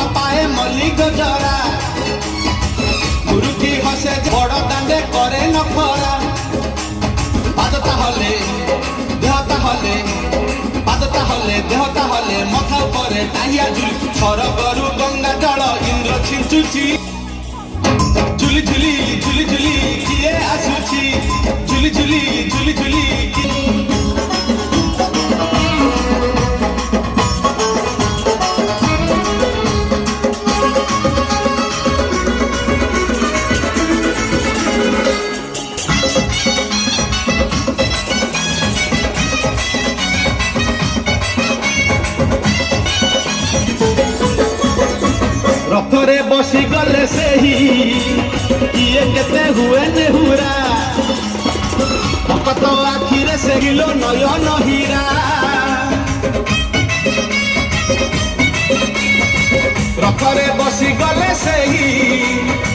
মাথা পায়ে মল্লি গজরা মুরুকি হসে বড় দাঁড়ে করে নখরা পাদ তাহলে দেহ তাহলে পাদ তাহলে দেহ তাহলে মাথা উপরে টাইয়া ঝুলি সরগরু গঙ্গা জল ইন্দ্র ছিঞ্চুছি ঝুলি ঝুলি ঝুলি ঝুলি কিয়ে আসুছি ঝুলি ঝুলি ঝুলি ঝুলি रथरे बसी गले से ही किए केते हुए नेहुरा भक्त आखिरे से गिलो नयन हीरा रथरे बसी गले से ही